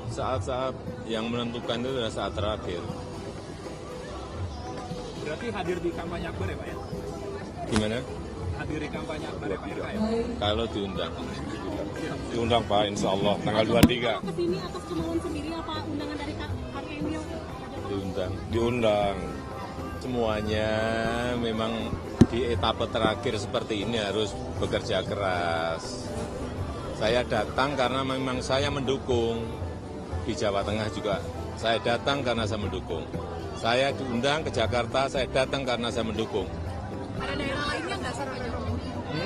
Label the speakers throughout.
Speaker 1: saat-saat yang menentukan itu adalah saat terakhir.
Speaker 2: Berarti hadir di kampanye Akbar ya Pak ya?
Speaker 1: Gimana?
Speaker 2: Hadir di kampanye Akbar ya Pak RK ya?
Speaker 1: Kalau diundang. Diundang Pak, insya Allah tanggal 23.
Speaker 3: Kesini atas kemauan sendiri apa undangan dari Kang Emil?
Speaker 1: Diundang. Semuanya memang di etapa terakhir seperti ini harus bekerja keras. Saya datang karena memang saya mendukung. Di Jawa Tengah juga saya datang karena saya mendukung. Saya diundang ke Jakarta, saya datang karena saya mendukung.
Speaker 3: Ada daerah lainnya nggak sih Pak Jokowi?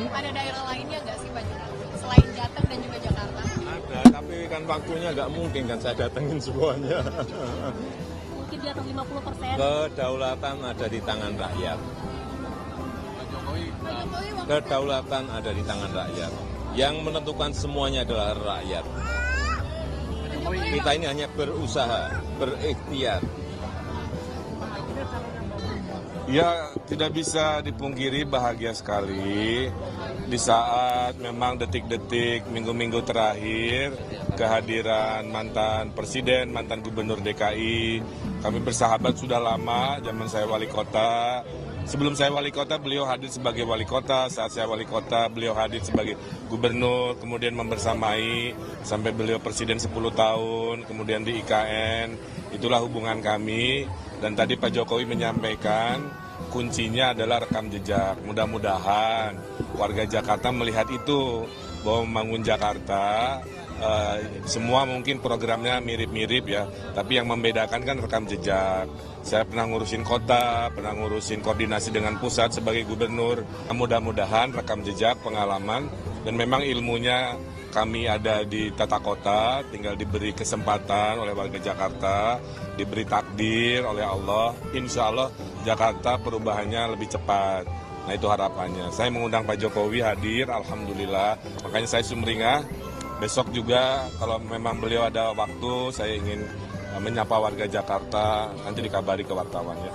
Speaker 3: Ada daerah lainnya nggak sih Pak Jokowi? Selain Jateng dan juga Jakarta?
Speaker 1: Ada, tapi kan waktunya nggak mungkin kan saya datengin semuanya.
Speaker 3: Mungkin di atas 50%.
Speaker 1: Kedaulatan ada di tangan rakyat.
Speaker 2: Pak Jokowi
Speaker 1: Kedaulatan ada di tangan rakyat. Yang menentukan semuanya adalah rakyat. Kita ini hanya berusaha, berikhtiar.
Speaker 4: Ya, tidak bisa dipungkiri bahagia sekali di saat memang detik-detik, minggu-minggu terakhir kehadiran mantan presiden, mantan gubernur DKI. Kami bersahabat sudah lama, zaman saya wali kota. Sebelum saya wali kota, beliau hadir sebagai wali kota. Saat saya wali kota, beliau hadir sebagai gubernur, kemudian membersamai sampai beliau presiden 10 tahun, kemudian di IKN. Itulah hubungan kami. Dan tadi Pak Jokowi menyampaikan kuncinya adalah rekam jejak. Mudah-mudahan warga Jakarta melihat itu, bahwa membangun Jakarta semua mungkin programnya mirip-mirip ya, tapi yang membedakan kan rekam jejak. Saya pernah ngurusin kota, pernah ngurusin koordinasi dengan pusat sebagai gubernur. Mudah-mudahan rekam jejak, pengalaman, dan memang ilmunya kami ada di tata kota, tinggal diberi kesempatan oleh warga Jakarta, diberi takdir oleh Allah. Insya Allah Jakarta perubahannya lebih cepat. Nah itu harapannya. Saya mengundang Pak Jokowi hadir, Alhamdulillah. Makanya saya sumringah. Besok juga kalau memang beliau ada waktu, saya ingin menyapa warga Jakarta, nanti dikabari ke wartawan ya.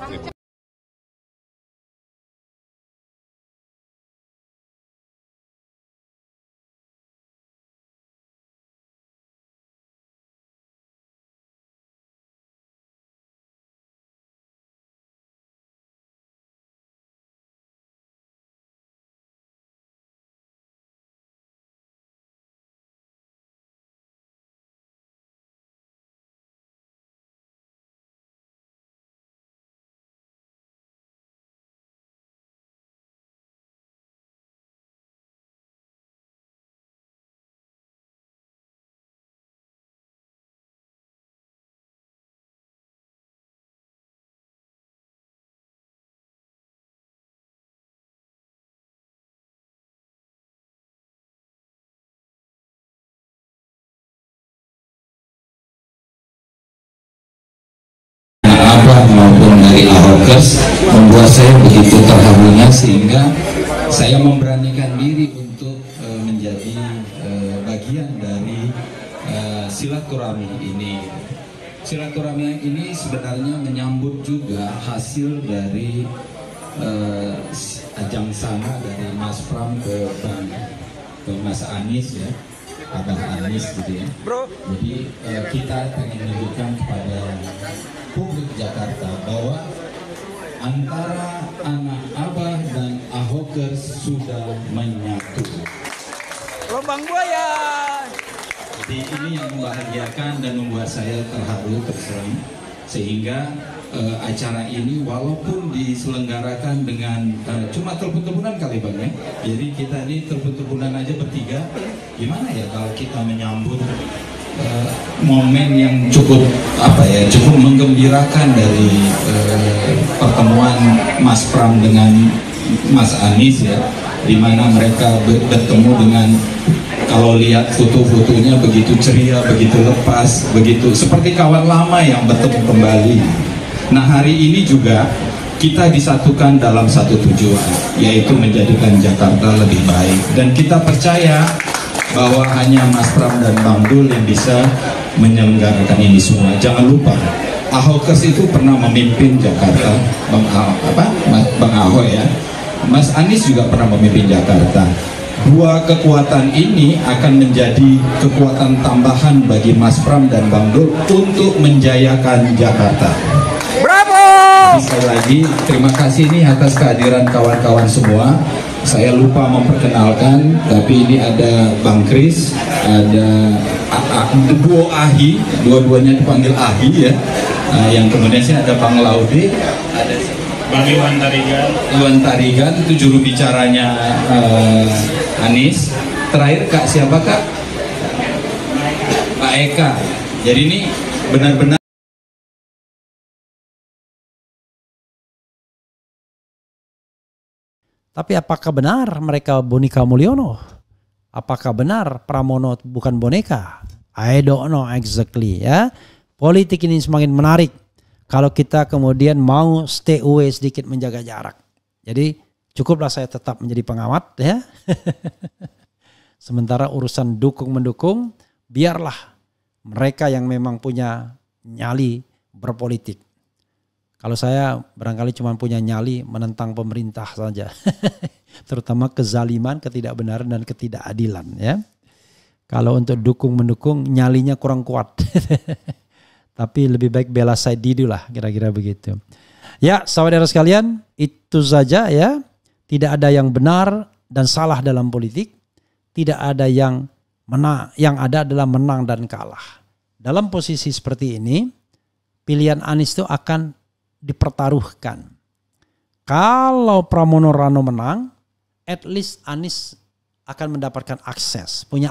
Speaker 5: Maupun dari Ahokers membuat saya begitu terharunya sehingga saya memberanikan diri untuk menjadi bagian dari silaturahmi ini. Silaturahmi ini sebenarnya menyambut juga hasil dari ajang sana dari Mas Pram ke Mas Anies ya, Abah Anies gitu ya. Jadi kita ingin menunjukkan kepada publik Jakarta bahwa antara anak Abah dan Ahokers sudah menyatu.
Speaker 2: Lubang buaya.
Speaker 5: Jadi ini yang membahagiakan dan membuat saya terharu terserang, sehingga acara ini walaupun diselenggarakan dengan cuma telepon-teleponan kali Bang ya. Jadi kita ini telepon-teleponan aja bertiga. Gimana ya kalau kita menyambut momen yang cukup cukup menggembirakan dari pertemuan Mas Pram dengan Mas Anies ya, di mana mereka bertemu dengan, kalau lihat foto-fotonya begitu ceria, begitu lepas, begitu seperti kawan lama yang bertemu kembali. Nah hari ini juga kita disatukan dalam satu tujuan, yaitu menjadikan Jakarta lebih baik, dan kita percaya bahwa hanya Mas Pram dan Bang Dul yang bisa menyelenggarakan ini semua. Jangan lupa, Ahokers itu pernah memimpin Jakarta, Bang Ahoy ya. Mas Anies juga pernah memimpin Jakarta. dua kekuatan ini akan menjadi kekuatan tambahan bagi Mas Pram dan Bang Dul untuk menjayakan Jakarta.
Speaker 2: Bravo!
Speaker 5: Sekali lagi terima kasih nih atas kehadiran kawan-kawan semua. Saya lupa memperkenalkan, tapi ini ada Bang Kris, ada duo Ahi, dua-duanya dipanggil Ahi ya. Yang kemudian sih ada Bang Laude, ada Bang Iwan Tarigan, itu juru bicaranya Anies. Terakhir Kak siapa Kak? Pak Eka. Jadi ini benar-benar.
Speaker 6: Tapi apakah benar mereka Bonika Mulyono? Apakah benar Pramono bukan boneka? I don't know exactly ya. Politik ini semakin menarik kalau kita kemudian mau stay away sedikit, menjaga jarak. Jadi cukuplah saya tetap menjadi pengamat ya. Sementara urusan dukung-mendukung, biarlah mereka yang memang punya nyali berpolitik. Kalau saya barangkali cuma punya nyali menentang pemerintah saja. Terutama kezaliman, ketidakbenaran, dan ketidakadilan ya. Kalau untuk dukung-mendukung nyalinya kurang kuat. Tapi lebih baik bela side dulu lah, kira-kira begitu. Ya, saudara sekalian, itu saja ya. Tidak ada yang benar dan salah dalam politik. Tidak ada yang menang, yang ada adalah menang dan kalah. Dalam posisi seperti ini, pilihan Anies itu akan dipertaruhkan. Kalau Pramono Rano menang, at least Anies akan mendapatkan akses, punya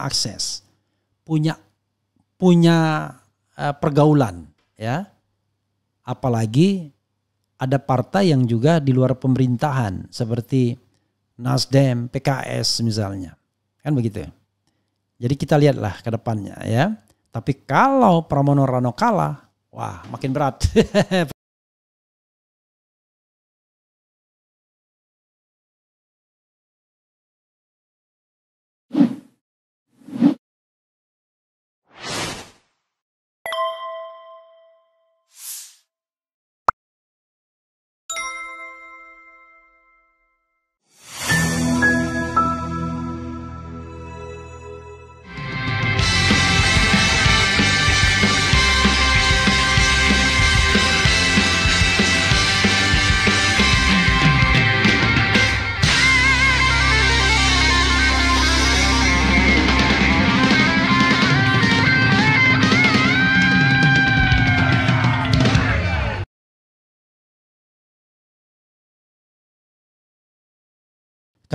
Speaker 6: pergaulan ya. Apalagi ada partai yang juga di luar pemerintahan seperti Nasdem, PKS misalnya. Kan begitu. Jadi kita lihatlah ke depannya ya. Tapi kalau Pramono Rano kalah, wah makin berat.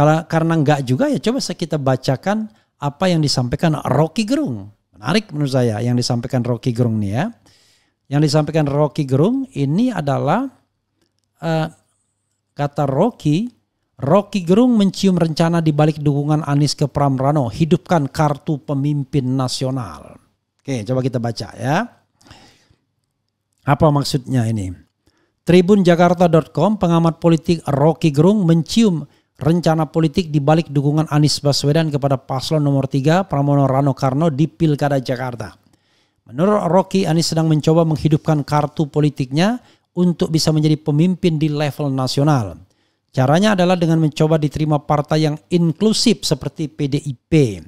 Speaker 6: Karena enggak juga ya coba kita bacakan apa yang disampaikan Rocky Gerung. Menarik menurut saya yang disampaikan Rocky Gerung nih ya. Yang disampaikan Rocky Gerung ini adalah kata Rocky Gerung mencium rencana di balik dukungan Anies ke Pram Rano, hidupkan kartu pemimpin nasional. Oke, coba kita baca ya. Apa maksudnya ini? Tribunjakarta.com, pengamat politik Rocky Gerung mencium rencana politik di balik dukungan Anies Baswedan kepada paslon nomor 3 Pramono Rano Karno di Pilkada Jakarta. Menurut Rocky, Anies sedang mencoba menghidupkan kartu politiknya untuk bisa menjadi pemimpin di level nasional. Caranya adalah dengan mencoba diterima partai yang inklusif seperti PDIP.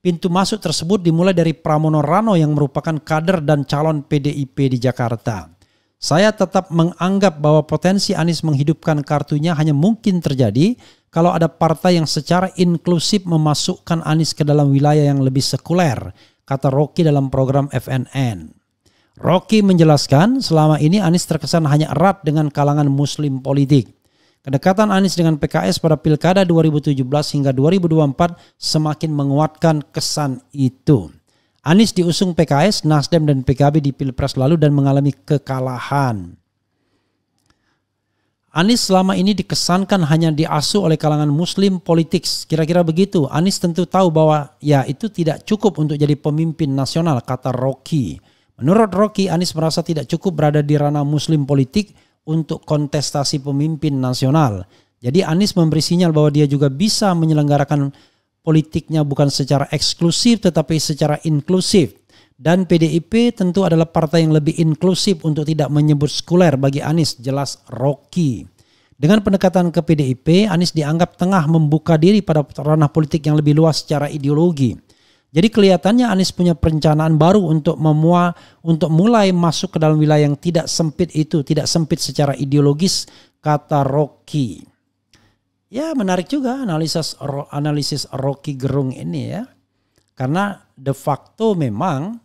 Speaker 6: Pintu masuk tersebut dimulai dari Pramono Rano yang merupakan kader dan calon PDIP di Jakarta. Saya tetap menganggap bahwa potensi Anies menghidupkan kartunya hanya mungkin terjadi kalau ada partai yang secara inklusif memasukkan Anies ke dalam wilayah yang lebih sekuler, kata Rocky dalam program FNN. Rocky menjelaskan selama ini Anies terkesan hanya erat dengan kalangan muslim politik. Kedekatan Anies dengan PKS pada Pilkada 2017 hingga 2024 semakin menguatkan kesan itu. Anies diusung PKS, Nasdem dan PKB di Pilpres lalu dan mengalami kekalahan. Anies selama ini dikesankan hanya diasuh oleh kalangan muslim politik. Kira-kira begitu. Anies tentu tahu bahwa ya itu tidak cukup untuk jadi pemimpin nasional, kata Rocky. Menurut Rocky, Anies merasa tidak cukup berada di ranah muslim politik untuk kontestasi pemimpin nasional. Jadi Anies memberi sinyal bahwa dia juga bisa menyelenggarakan politiknya bukan secara eksklusif tetapi secara inklusif. Dan PDIP tentu adalah partai yang lebih inklusif untuk tidak menyebut sekuler bagi Anies, jelas Rocky. Dengan pendekatan ke PDIP, Anies dianggap tengah membuka diri pada ranah politik yang lebih luas secara ideologi. Jadi kelihatannya Anies punya perencanaan baru untuk mulai masuk ke dalam wilayah yang tidak sempit itu, tidak sempit secara ideologis, kata Rocky. Ya menarik juga analisis Rocky Gerung ini ya. Karena de facto memang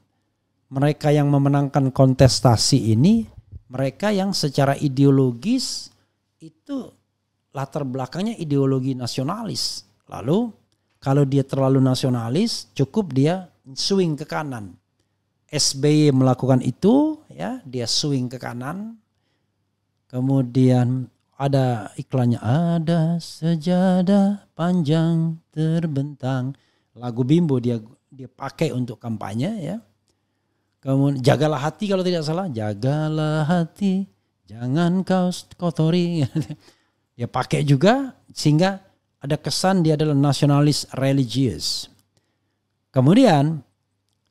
Speaker 6: mereka yang memenangkan kontestasi ini, mereka yang secara ideologis itu latar belakangnya ideologi nasionalis. Lalu kalau dia terlalu nasionalis, cukup dia swing ke kanan. SBY melakukan itu, ya, dia swing ke kanan. Kemudian ada iklannya, ada sejadah panjang terbentang. Lagu Bimbo dia pakai untuk kampanye, ya. Kemudian jagalah hati kalau tidak salah, jagalah hati, jangan kau kotori. Dia pakai juga sehingga ada kesan dia adalah nasionalis religius. Kemudian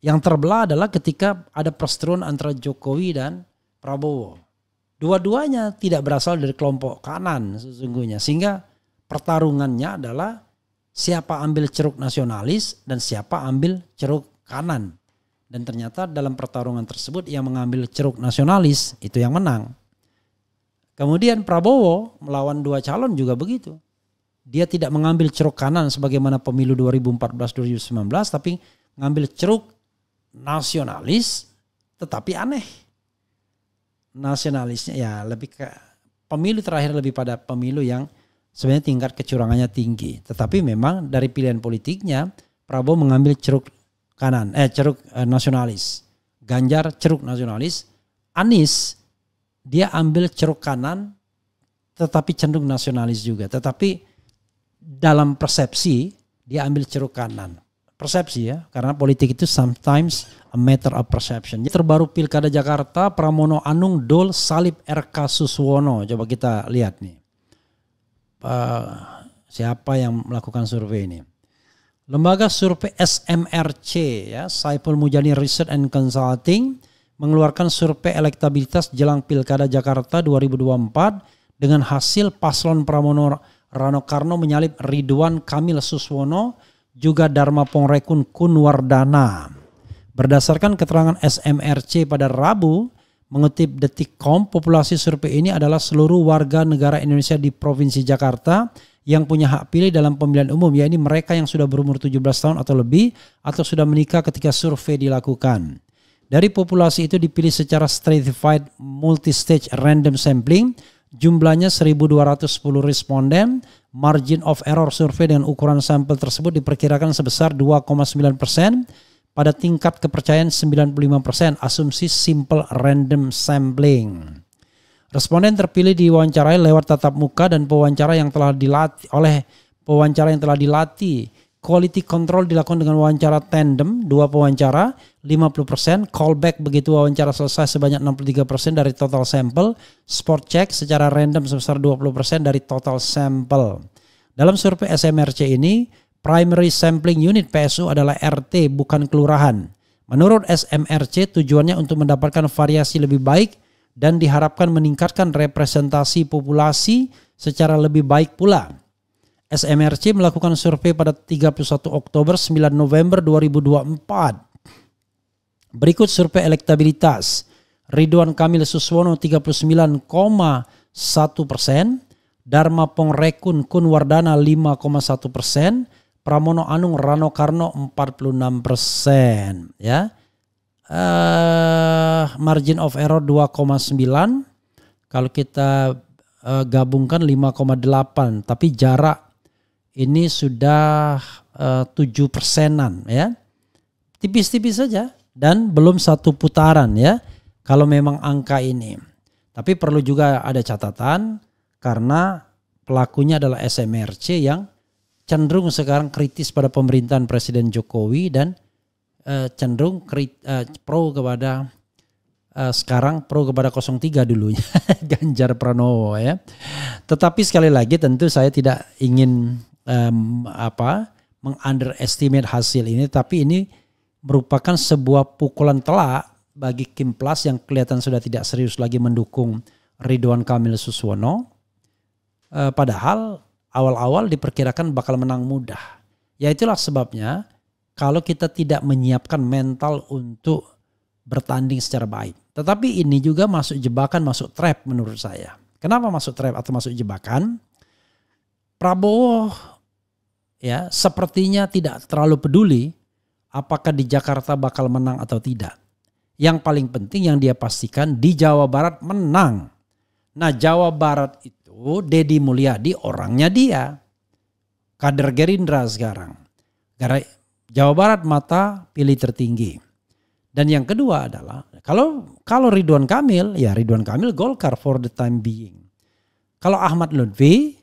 Speaker 6: yang terbelah adalah ketika ada perseteruan antara Jokowi dan Prabowo. Dua-duanya tidak berasal dari kelompok kanan sesungguhnya. Sehingga pertarungannya adalah siapa ambil ceruk nasionalis dan siapa ambil ceruk kanan. Dan ternyata dalam pertarungan tersebut yang mengambil ceruk nasionalis itu yang menang. Kemudian Prabowo melawan dua calon juga begitu. Dia tidak mengambil ceruk kanan sebagaimana pemilu 2014-2019 tapi mengambil ceruk nasionalis tetapi aneh. Nasionalisnya ya lebih ke pemilu terakhir lebih pada pemilu yang sebenarnya tingkat kecurangannya tinggi. Tetapi memang dari pilihan politiknya Prabowo mengambil ceruk kanan, ceruk nasionalis. Ganjar ceruk nasionalis. Anies dia ambil ceruk kanan tetapi cenderung nasionalis juga. Tetapi dalam persepsi dia ambil ceruk kanan. Persepsi ya, karena politik itu sometimes a matter of perception. Terbaru Pilkada Jakarta, Pramono Anung Dol Salib RK Suswono. Coba kita lihat nih. Siapa yang melakukan survei ini? Lembaga survei SMRC ya, Saiful Mujani Research and Consulting mengeluarkan survei elektabilitas jelang Pilkada Jakarta 2024 dengan hasil paslon Pramono Rano Karno menyalip Ridwan Kamil Suswono juga Dharma Pongrekun Kunwardana. Berdasarkan keterangan SMRC pada Rabu, mengutip Detikcom, populasi survei ini adalah seluruh warga negara Indonesia di Provinsi Jakarta yang punya hak pilih dalam pemilihan umum, yaitu mereka yang sudah berumur 17 tahun atau lebih atau sudah menikah ketika survei dilakukan. Dari populasi itu dipilih secara stratified multi-stage random sampling, jumlahnya 1.210 responden. Margin of error survei dengan ukuran sampel tersebut diperkirakan sebesar 2,9%, pada tingkat kepercayaan 95%, asumsi simple random sampling. Responden terpilih diwawancarai lewat tatap muka dan pewawancara yang telah dilatih. Quality control dilakukan dengan wawancara tandem, 2 pewawancara, 50%, callback begitu wawancara selesai sebanyak 63% dari total sampel, spot check secara random sebesar 20% dari total sampel. Dalam survei SMRC ini, primary sampling unit PSU adalah RT bukan kelurahan. Menurut SMRC tujuannya untuk mendapatkan variasi lebih baik dan diharapkan meningkatkan representasi populasi secara lebih baik pula. SMRC melakukan survei pada 31 Oktober 9 November 2024. Berikut survei elektabilitas. Ridwan Kamil Suswono 39,1%, Dharma Pongrekun Kunwardana 5,1%, Pramono Anung Rano Karno 46%, ya. Margin of error 2,9. Kalau kita gabungkan 5,8, tapi jarak ini sudah 7%-an ya. Tipis-tipis saja dan belum satu putaran ya kalau memang angka ini. Tapi perlu juga ada catatan karena pelakunya adalah SMRC yang cenderung sekarang kritis pada pemerintahan Presiden Jokowi dan cenderung pro kepada sekarang pro kepada 03 dulunya Ganjar Pranowo ya. Tetapi sekali lagi tentu saya tidak ingin meng-underestimate hasil ini, tapi ini merupakan sebuah pukulan telak bagi Kim Plus yang kelihatan sudah tidak serius lagi mendukung Ridwan Kamil Suswono. Padahal awal-awal diperkirakan bakal menang mudah. Ya itulah sebabnya kalau kita tidak menyiapkan mental untuk bertanding secara baik. Tetapi ini juga masuk jebakan, masuk trap menurut saya. Kenapa masuk trap atau masuk jebakan? Prabowo ya sepertinya tidak terlalu peduli apakah di Jakarta bakal menang atau tidak. Yang paling penting yang dia pastikan di Jawa Barat menang. Nah Jawa Barat itu Deddy Mulyadi orangnya dia. Kader Gerindra sekarang. Jawa Barat mata pilih tertinggi. Dan yang kedua adalah kalau Ridwan Kamil, ya Ridwan Kamil Golkar for the time being. Kalau Ahmad Lutfi,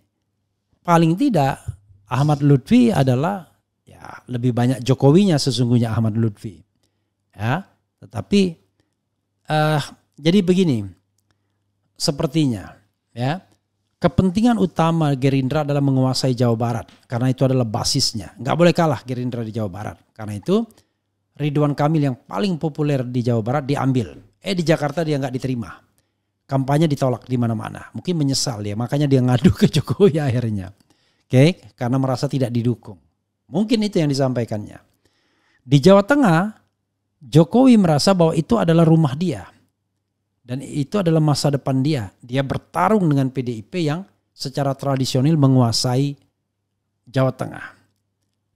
Speaker 6: paling tidak Ahmad Lutfi adalah ya lebih banyak Jokowinya sesungguhnya Ahmad Lutfi. Ya, tetapi jadi begini, sepertinya ya kepentingan utama Gerindra adalah menguasai Jawa Barat karena itu adalah basisnya. Nggak boleh kalah Gerindra di Jawa Barat. Karena itu Ridwan Kamil yang paling populer di Jawa Barat diambil. Di Jakarta dia nggak diterima. Kampanye ditolak di mana-mana. Mungkin menyesal ya, makanya dia ngadu ke Jokowi akhirnya. Oke, karena merasa tidak didukung. Mungkin itu yang disampaikannya. Di Jawa Tengah, Jokowi merasa bahwa itu adalah rumah dia. Dan itu adalah masa depan dia. Dia bertarung dengan PDIP yang secara tradisional menguasai Jawa Tengah.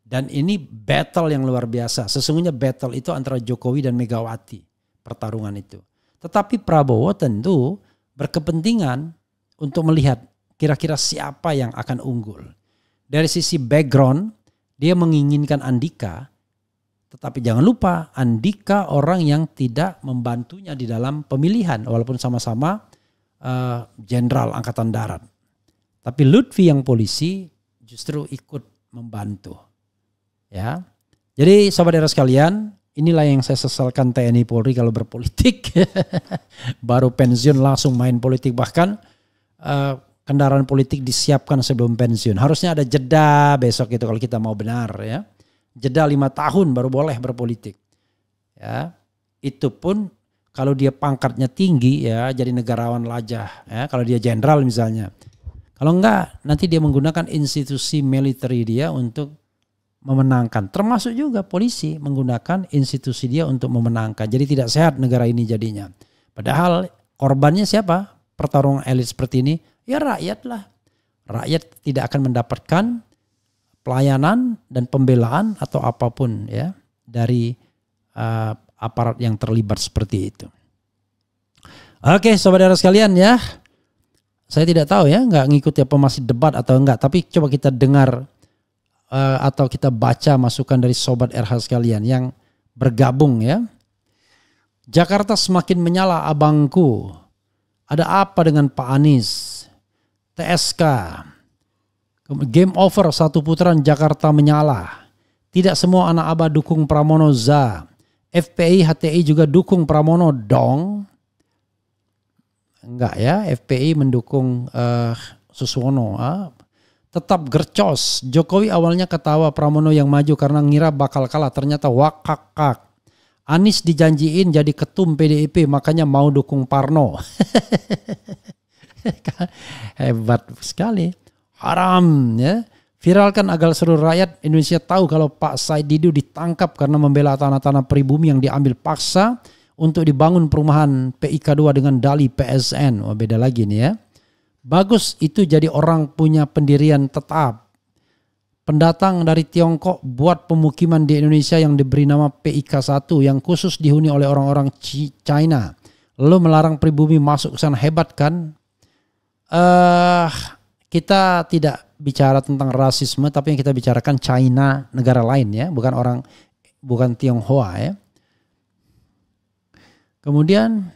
Speaker 6: Dan ini battle yang luar biasa. Sesungguhnya battle itu antara Jokowi dan Megawati. Pertarungan itu. Tetapi Prabowo tentu berkepentingan untuk melihat kira-kira siapa yang akan unggul. Dari sisi background, dia menginginkan Andika. Tetapi jangan lupa Andika orang yang tidak membantunya di dalam pemilihan. Walaupun sama-sama jenderal Angkatan Darat. Tapi Lutfi yang polisi justru ikut membantu. Ya, jadi sahabat daerah sekalian, inilah yang saya sesalkan TNI Polri kalau berpolitik. Baru pensiun langsung main politik, bahkan kendaraan politik disiapkan sebelum pensiun. Harusnya ada jeda besok itu kalau kita mau benar ya. Jeda 5 tahun baru boleh berpolitik. Ya, itu pun kalau dia pangkatnya tinggi ya, jadi negarawan lajah ya, kalau dia jenderal misalnya. Kalau enggak nanti dia menggunakan institusi militer dia untuk memenangkan, termasuk juga polisi menggunakan institusi dia untuk memenangkan. Jadi tidak sehat negara ini jadinya. Padahal korbannya siapa? Pertarungan elit seperti ini, ya rakyat lah. Rakyat tidak akan mendapatkan pelayanan dan pembelaan atau apapun ya dari aparat yang terlibat seperti itu. Oke, saudara sekalian ya. Saya tidak tahu ya, nggak ngikuti apa masih debat atau enggak. Tapi coba kita dengar atau kita baca masukan dari sobat RH sekalian yang bergabung ya. Jakarta semakin menyala abangku. Ada apa dengan Pak Anies? TSK. Game over 1 putaran Jakarta menyala. Tidak semua anak abah dukung Pramono Za. FPI HTI juga dukung Pramono dong. Enggak ya, FPI mendukung Suswono. Tetap gercos. Jokowi awalnya ketawa Pramono yang maju karena ngira bakal kalah. Ternyata wakakak. Anies dijanjiin jadi ketum PDIP makanya mau dukung Parno. Hebat sekali. Haram ya. Viralkan agar seluruh rakyat Indonesia tahu kalau Pak Said Didu ditangkap karena membela tanah-tanah pribumi yang diambil paksa untuk dibangun perumahan PIK 2 dengan dalih PSN. Wah, beda lagi nih ya. Bagus itu jadi orang punya pendirian tetap. Pendatang dari Tiongkok buat pemukiman di Indonesia yang diberi nama PIK 1 yang khusus dihuni oleh orang-orang China. Lalu melarang pribumi masuk ke sana, hebat kan? Kita tidak bicara tentang rasisme, tapi yang kita bicarakan China, negara lain ya, bukan Tionghoa ya. Kemudian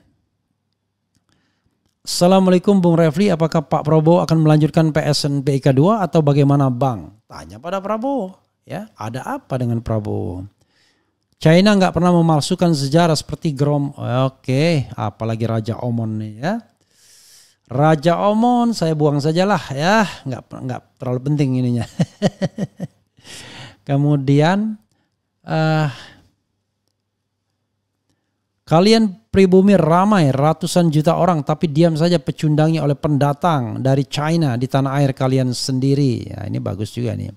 Speaker 6: Assalamualaikum Bung Refli, apakah Pak Prabowo akan melanjutkan PSN PIK 2 atau bagaimana Bang? Tanya pada Prabowo. Ya, ada apa dengan Prabowo? China nggak pernah memalsukan sejarah seperti Grom. Oke, apalagi Raja Omon nih ya. Raja Omon saya buang sajalah ya, nggak terlalu penting ininya. Kemudian Kalian pribumi ramai ratusan juta orang tapi diam saja pecundangi oleh pendatang dari China di tanah air kalian sendiri. Ya, ini bagus juga nih.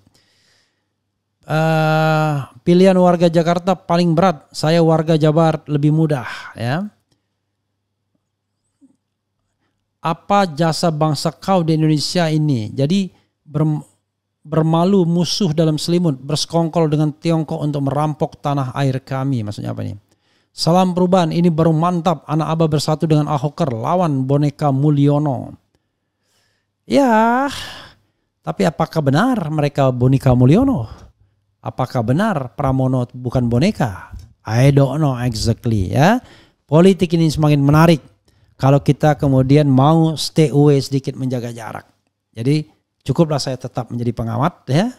Speaker 6: Pilihan warga Jakarta paling berat. Saya warga Jabar lebih mudah. Ya. Apa jasa bangsa kau di Indonesia ini? Jadi bermalu musuh dalam selimut, bersekongkol dengan Tiongkok untuk merampok tanah air kami. Maksudnya apa nih? Salam perubahan, ini baru mantap. Anak Abah bersatu dengan Ahoker lawan boneka Mulyono. Ya, tapi apakah benar mereka boneka Mulyono? Apakah benar Pramono bukan boneka? I don't know exactly ya. Politik ini semakin menarik kalau kita kemudian mau stay away sedikit, menjaga jarak. Jadi cukuplah saya tetap menjadi pengamat ya.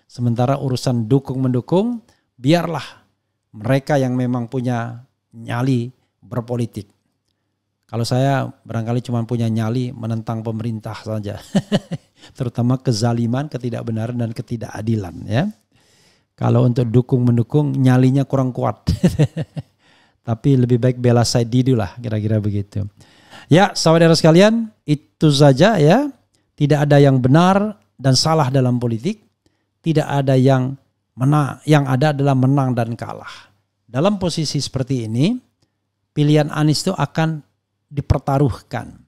Speaker 6: Sementara urusan dukung-mendukung biarlah mereka yang memang punya nyali berpolitik. Kalau saya barangkali cuma punya nyali menentang pemerintah saja. Terutama kezaliman, ketidakbenaran dan ketidakadilan ya. Kalau untuk dukung-mendukung nyalinya kurang kuat. Tapi lebih baik bela side didu lah, kira-kira begitu. Ya, saudara sekalian, itu saja ya. Tidak ada yang benar dan salah dalam politik. Tidak ada yang menang, yang ada adalah menang dan kalah. Dalam posisi seperti ini, pilihan Anies itu akan dipertaruhkan.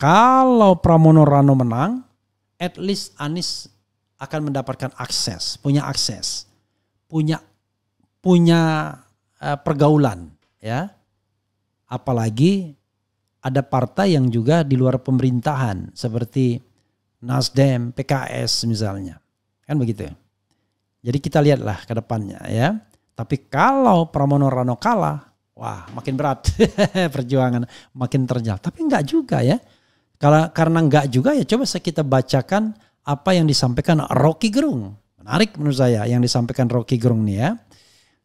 Speaker 6: Kalau Pramono Rano menang, at least Anies akan mendapatkan akses, punya pergaulan, ya. Apalagi ada partai yang juga di luar pemerintahan seperti Nasdem, PKS misalnya, kan begitu. Jadi kita lihatlah ke depannya ya. Tapi kalau Pramono Rano kalah, wah makin berat perjuangan, makin terjal. Tapi enggak juga ya. Karena enggak juga ya, coba kita bacakan apa yang disampaikan Rocky Gerung. Menarik menurut saya yang disampaikan Rocky Gerung nih ya.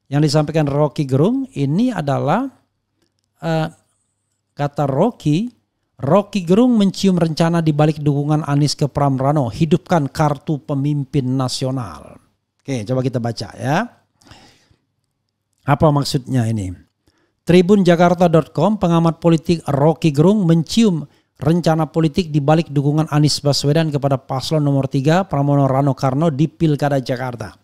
Speaker 6: Yang disampaikan Rocky Gerung ini adalah kata Rocky Gerung mencium rencana di balik dukungan Anies ke Pram Rano, hidupkan kartu pemimpin nasional. Oke, coba kita baca ya. Apa maksudnya ini? Tribunjakarta.com, pengamat politik Rocky Gerung mencium rencana politik di balik dukungan Anies Baswedan kepada paslon nomor 3 Pramono Rano Karno di Pilkada Jakarta.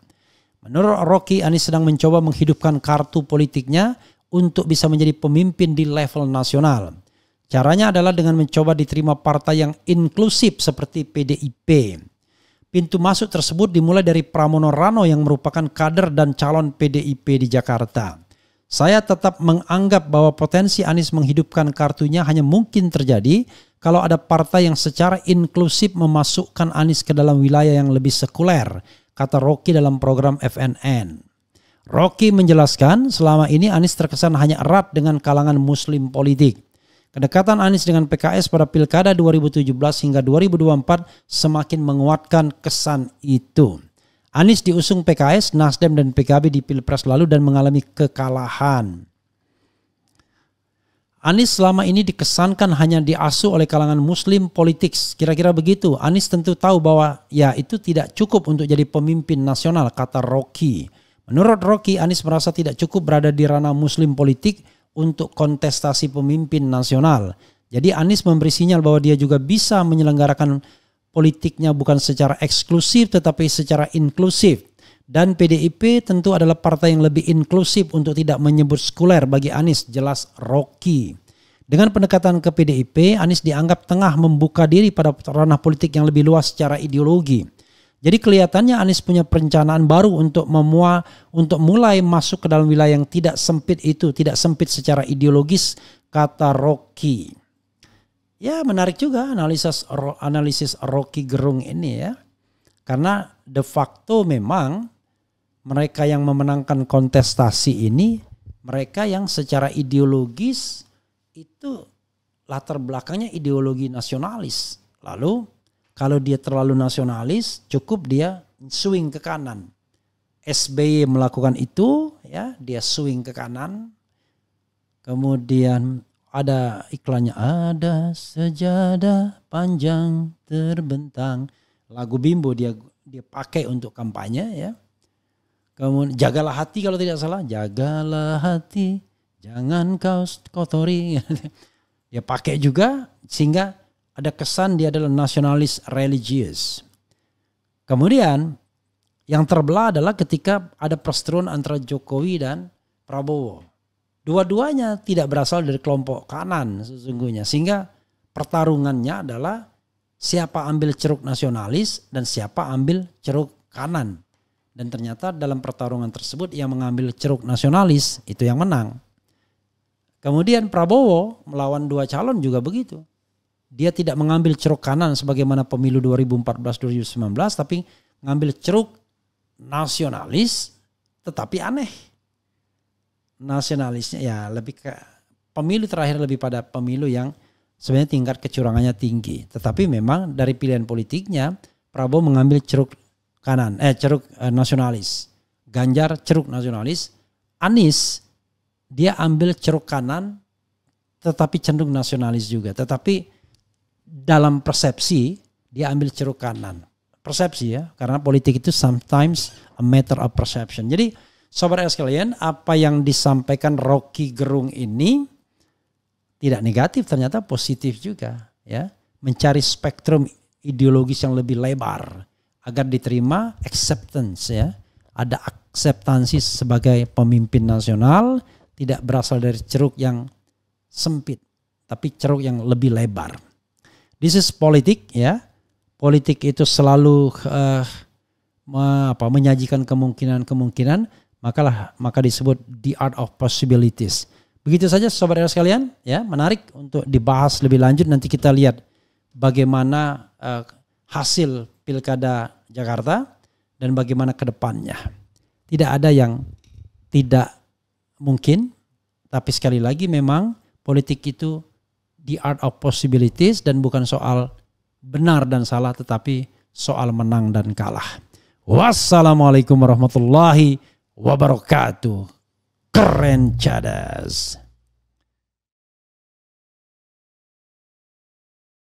Speaker 6: Menurut Rocky, Anies sedang mencoba menghidupkan kartu politiknya untuk bisa menjadi pemimpin di level nasional. Caranya adalah dengan mencoba diterima partai yang inklusif seperti PDIP. Pintu masuk tersebut dimulai dari Pramono Rano yang merupakan kader dan calon PDIP di Jakarta. Saya tetap menganggap bahwa potensi Anies menghidupkan kartunya hanya mungkin terjadi kalau ada partai yang secara inklusif memasukkan Anies ke dalam wilayah yang lebih sekuler, kata Rocky dalam program FNN. Rocky menjelaskan selama ini Anies terkesan hanya erat dengan kalangan muslim politik. Kedekatan Anies dengan PKS pada Pilkada 2017 hingga 2024 semakin menguatkan kesan itu. Anies diusung PKS, Nasdem dan PKB di Pilpres lalu dan mengalami kekalahan. Anies selama ini dikesankan hanya diasuh oleh kalangan muslim politik. Kira-kira begitu. Anies tentu tahu bahwa ya itu tidak cukup untuk jadi pemimpin nasional, kata Rocky. Menurut Rocky, Anies merasa tidak cukup berada di ranah muslim politik untuk kontestasi pemimpin nasional. Jadi Anies memberi sinyal bahwa dia juga bisa menyelenggarakan politiknya bukan secara eksklusif tetapi secara inklusif. Dan PDIP tentu adalah partai yang lebih inklusif untuk tidak menyebut sekuler bagi Anies, jelas Rocky. Dengan pendekatan ke PDIP, Anies dianggap tengah membuka diri pada ranah politik yang lebih luas secara ideologi. Jadi kelihatannya Anies punya perencanaan baru untuk mulai masuk ke dalam wilayah yang tidak sempit itu, tidak sempit secara ideologis, kata Rocky. Ya menarik juga analisis Rocky Gerung ini ya. Karena de facto memang mereka yang memenangkan kontestasi ini, mereka yang secara ideologis itu latar belakangnya ideologi nasionalis. Lalu kalau dia terlalu nasionalis, cukup dia swing ke kanan. SBY melakukan itu, ya, dia swing ke kanan. Kemudian ada iklannya, ada sejadah panjang terbentang. Lagu Bimbo dia pakai untuk kampanye, ya. Kemudian jagalah hati kalau tidak salah, jagalah hati, jangan kau kotori. Dia pakai juga sehingga ada kesan dia adalah nasionalis religius. Kemudian yang terbelah adalah ketika ada perseteruan antara Jokowi dan Prabowo. Dua-duanya tidak berasal dari kelompok kanan sesungguhnya. Sehingga pertarungannya adalah siapa ambil ceruk nasionalis dan siapa ambil ceruk kanan. Dan ternyata dalam pertarungan tersebut yang mengambil ceruk nasionalis itu yang menang. Kemudian Prabowo melawan dua calon juga begitu. Dia tidak mengambil ceruk kanan sebagaimana pemilu 2014-2019 tapi mengambil ceruk nasionalis tetapi aneh. Nasionalisnya ya lebih ke pemilu terakhir lebih pada pemilu yang sebenarnya tingkat kecurangannya tinggi. Tetapi memang dari pilihan politiknya Prabowo mengambil ceruk kanan, ceruk nasionalis. Ganjar ceruk nasionalis. Anies dia ambil ceruk kanan tetapi cenderung nasionalis juga. Tetapi dalam persepsi dia ambil ceruk kanan. Persepsi ya, karena politik itu sometimes a matter of perception. Jadi sobat sekalian, apa yang disampaikan Rocky Gerung ini tidak negatif, ternyata positif juga ya. Mencari spektrum ideologis yang lebih lebar agar diterima acceptance ya. Ada akseptansi sebagai pemimpin nasional tidak berasal dari ceruk yang sempit tapi ceruk yang lebih lebar. This is politik ya. Politik itu selalu menyajikan kemungkinan-kemungkinan, maka disebut the art of possibilities. Begitu saja sobat sekalian ya, menarik untuk dibahas lebih lanjut. Nanti kita lihat bagaimana hasil Pilkada Jakarta dan bagaimana ke depannya. Tidak ada yang tidak mungkin, tapi sekali lagi memang politik itu the art of possibilities dan bukan soal benar dan salah tetapi soal menang dan kalah. Wassalamualaikum warahmatullahi wabarakatuh. Keren cadas.